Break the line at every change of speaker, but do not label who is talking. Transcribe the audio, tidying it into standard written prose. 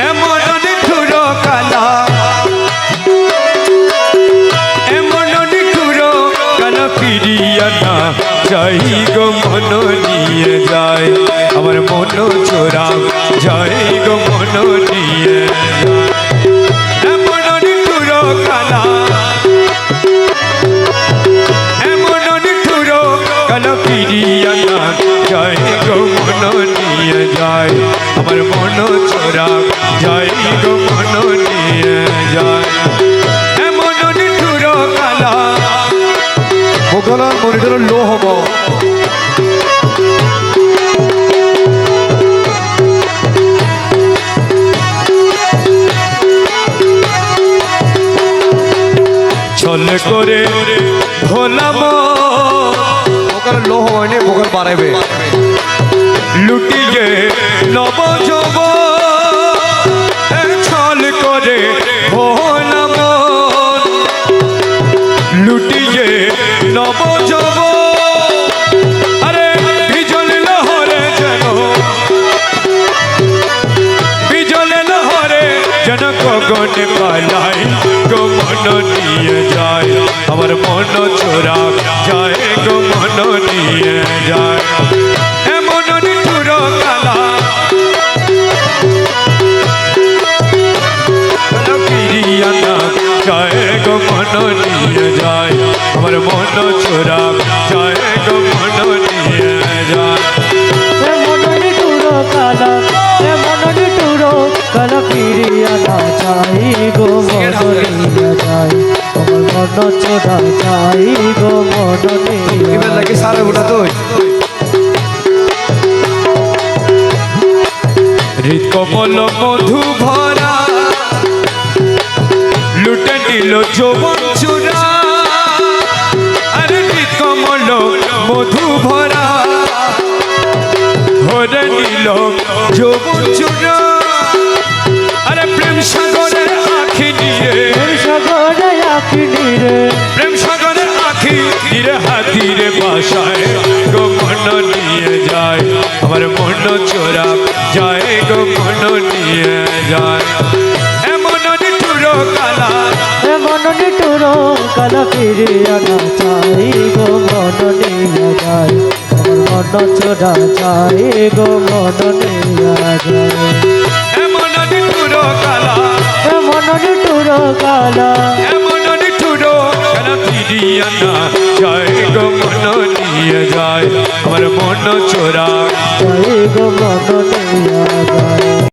এমন নিঠুর কালা এমন নিঠুর কালা ফিরিয়া না যাই গো মন নিয়ে যায় আমার মন চোরা যাই গো মন নিয়ে যায় এমন নিঠুর কালা এমন নিঠুর কালা ফিরিয়া না যাই গো মন নিয়ে যায় আমার মন চোরা যাই গো মন নিয়ে যায় এমন নিঠুর কালা
মোগলার মনিটর লো হব
ছল করে ভোলাম
মোগল লো হয়নি মোগল বাড়াইবে
লুটিয়ে নব যব ছল করে ভোলাম লুটিয়ে নব যব আরে বিজল লহরে যেন বিজল লহরে যেন গগনে পালাই গো মন নিয়ে যায় আমার মন চোরা যায় গো মন নিয়ে যায় এমন নিঠুর কালা ফিরিয়া না যায় গো মন নিয়ে যায় আমার মন চোরা যায় গো মন নিয়ে যায়
এমন নিঠুর কালা এমন নিঠুর কালা ফিরিয়া না যাই গো মন নিয়ে যায় আমার মন চোরা যাই গো মন নিয়ে
এবার লাগে সারে ওটা তুই
হৃদকমল মধু ভরা লুটে নিল যৌবন চূড়া আরে হৃদকমল মধু ভরা ভরে নিল যৌবন চূড়া আরে প্রেম সাগরে আখি নিয়ে
সাগরে আখি নিরে
প্রেম সাগরে আখি নিরে হাতিরে বাসায় গো মন নিয়ে যায় আমার মন চোরা যায় গো মন নিয়ে যায় এমন নিঠুর কালা
এমন নিঠুর কালা ফিরিয়া না যাই গো মন নিয়ে যায় আমার মন চোরা যাই গো মন নিয়ে যায়
এমন নিঠুর কালা
এমন নিঠুর কালা
এমন নিঠুর কালা ফিরিয়া না যায় গো মন নিয়ে যায় আমার মন চোরা
যাই গো মন নিয়ে যায়